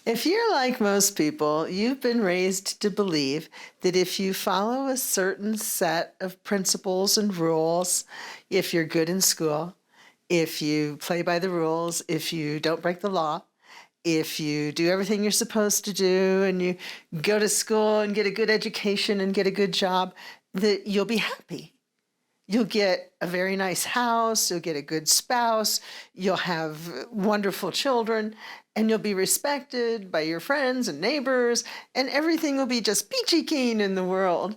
If you're like most people, you've been raised to believe that if you follow a certain set of principles and rules, if you're good in school, if you play by the rules, if you don't break the law, if you do everything you're supposed to do and you go to school and get a good education and get a good job, that you'll be happy. You'll get a very nice house, you'll get a good spouse, you'll have wonderful children, and you'll be respected by your friends and neighbors, and everything will be just peachy keen in the world.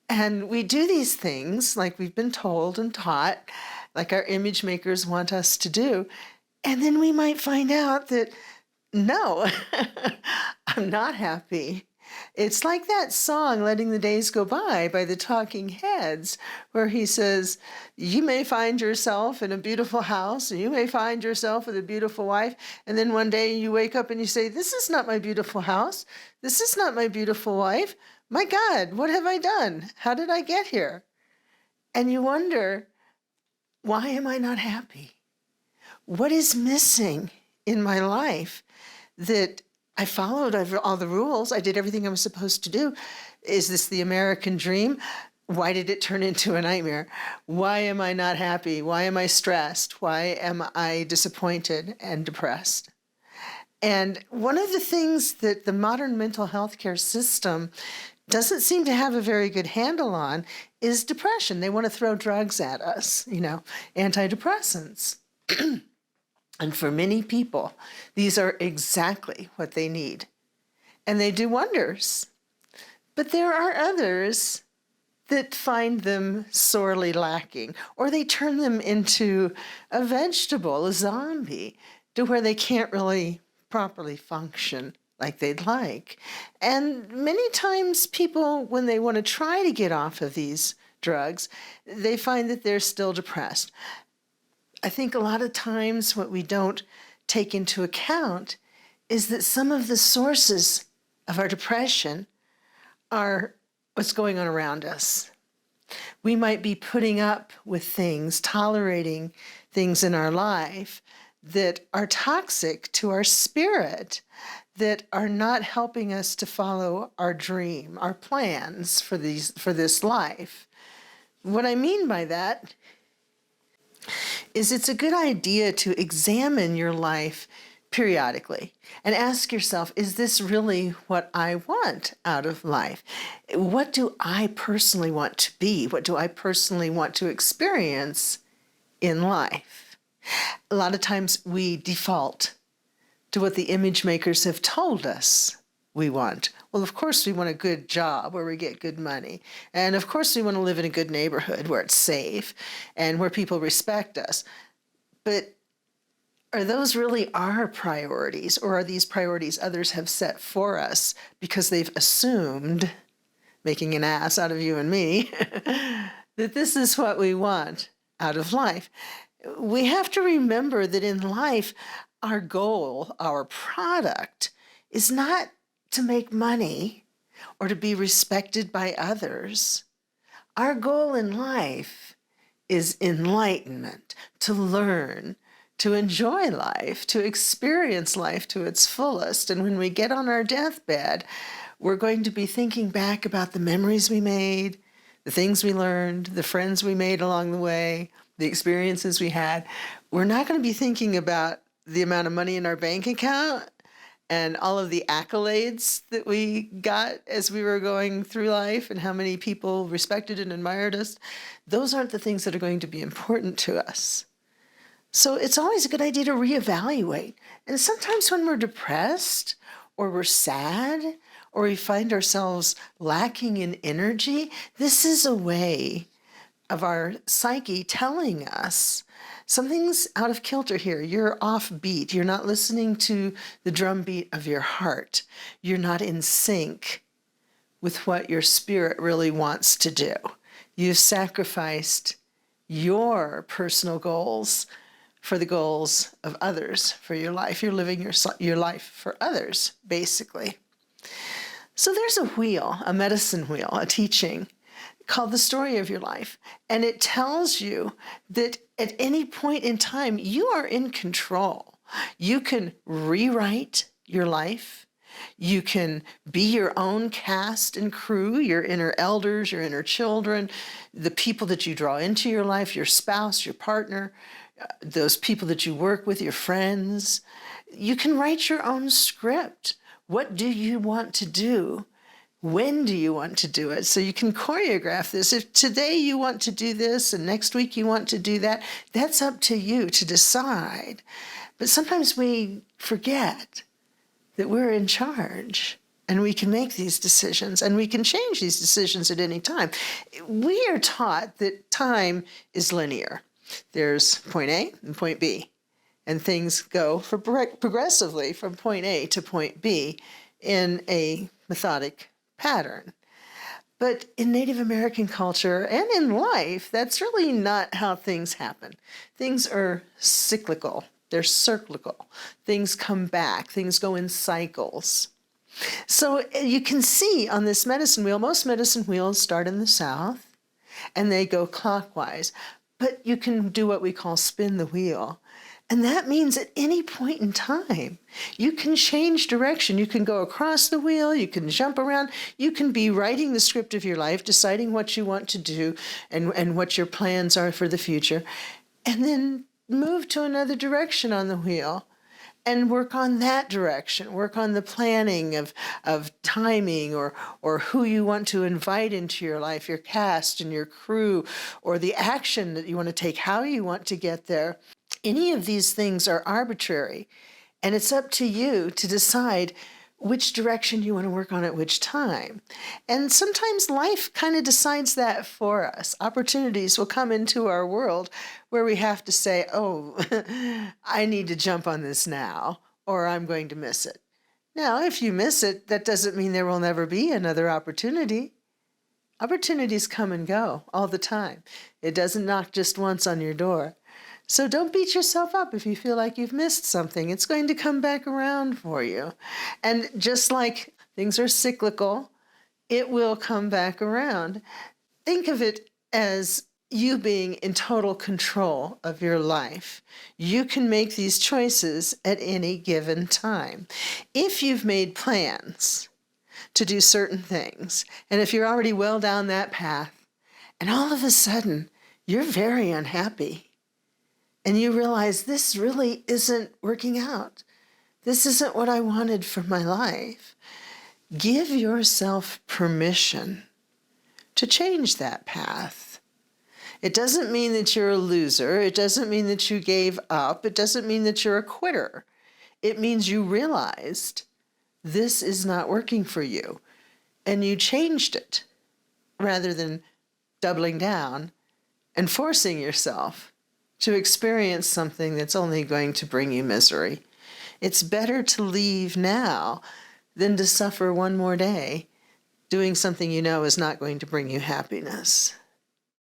And we do these things like we've been told and taught, like our image makers want us to do. And then we might find out that, no, I'm not happy. It's like that song, Letting the Days Go by the Talking Heads, where he says, you may find yourself in a beautiful house, and you may find yourself with a beautiful wife, and then one day you wake up and you say, this is not my beautiful house. This is not my beautiful wife. My God, what have I done? How did I get here? And you wonder, why am I not happy? What is missing in my life that I followed all the rules. I did everything I was supposed to do. Is this the American dream? Why did it turn into a nightmare? Why am I not happy? Why am I stressed? Why am I disappointed and depressed? And one of the things that the modern mental health care system doesn't seem to have a very good handle on is depression. They want to throw drugs at us, antidepressants. And for many people, these are exactly what they need. And they do wonders. But there are others that find them sorely lacking, or they turn them into a vegetable, a zombie, to where they can't really properly function like they'd like. And many times people, when they want to try to get off of these drugs, they find that they're still depressed. I think a lot of times what we don't take into account is that some of the sources of our depression are what's going on around us. We might be putting up with things, tolerating things in our life that are toxic to our spirit, that are not helping us to follow our dream, our plans for this life. What I mean by that is it's a good idea to examine your life periodically and ask yourself, is this really what I want out of life? What do I personally want to be? What do I personally want to experience in life? A lot of times we default to what the image makers have told us we want. Well, of course, we want a good job where we get good money. And of course, we want to live in a good neighborhood where it's safe and where people respect us. But are those really our priorities, or are these priorities others have set for us because they've assumed, making an ass out of you and me, that this is what we want out of life? We have to remember that in life, our goal, our product, is not to make money or to be respected by others. Our goal in life is enlightenment, to learn, to enjoy life, to experience life to its fullest. And when we get on our deathbed, we're going to be thinking back about the memories we made, the things we learned, the friends we made along the way, the experiences we had. We're not going to be thinking about the amount of money in our bank account and all of the accolades that we got as we were going through life and how many people respected and admired us. Those aren't the things that are going to be important to us. So it's always a good idea to reevaluate. And sometimes when we're depressed or we're sad or we find ourselves lacking in energy, this is a way of our psyche telling us something's out of kilter here. You're off beat. You're not listening to the drum beat of your heart. You're not in sync with what your spirit really wants to do. You've sacrificed your personal goals for the goals of others, for your life. You're living your life for others, basically. So there's a wheel, a medicine wheel, a teaching called The Story of Your Life. And it tells you that at any point in time, you are in control. You can rewrite your life. You can be your own cast and crew, your inner elders, your inner children, the people that you draw into your life, your spouse, your partner, those people that you work with, your friends. You can write your own script. What do you want to do? When do you want to do it? So you can choreograph this. If today you want to do this and next week you want to do that, that's up to you to decide. But sometimes we forget that we're in charge and we can make these decisions and we can change these decisions at any time. We are taught that time is linear. There's point A and point B, and things go progressively from point A to point B in a methodic pattern. But in Native American culture and in life, that's really not how things happen. Things are cyclical. They're cyclical. Things come back. Things go in cycles. So you can see on this medicine wheel, most medicine wheels start in the south and they go clockwise. But you can do what we call spin the wheel. And that means at any point in time, you can change direction. You can go across the wheel. You can jump around. You can be writing the script of your life, deciding what you want to do and what your plans are for the future. And then move to another direction on the wheel and work on that direction. Work on the planning of timing or who you want to invite into your life, your cast and your crew, or the action that you want to take, how you want to get there. Any of these things are arbitrary, and it's up to you to decide which direction you want to work on at which time. And sometimes life kind of decides that for us. Opportunities will come into our world where we have to say, oh, I need to jump on this now, or I'm going to miss it. Now, if you miss it, that doesn't mean there will never be another opportunity. Opportunities come and go all the time. It doesn't knock just once on your door. So don't beat yourself up if you feel like you've missed something. It's going to come back around for you. And just like things are cyclical, it will come back around. Think of it as you being in total control of your life. You can make these choices at any given time. If you've made plans to do certain things, and if you're already well down that path, and all of a sudden you're very unhappy, and you realize this really isn't working out. This isn't what I wanted for my life. Give yourself permission to change that path. It doesn't mean that you're a loser. It doesn't mean that you gave up. It doesn't mean that you're a quitter. It means you realized this is not working for you, and you changed it rather than doubling down and forcing yourself to experience something that's only going to bring you misery. It's better to leave now than to suffer one more day doing something you know is not going to bring you happiness.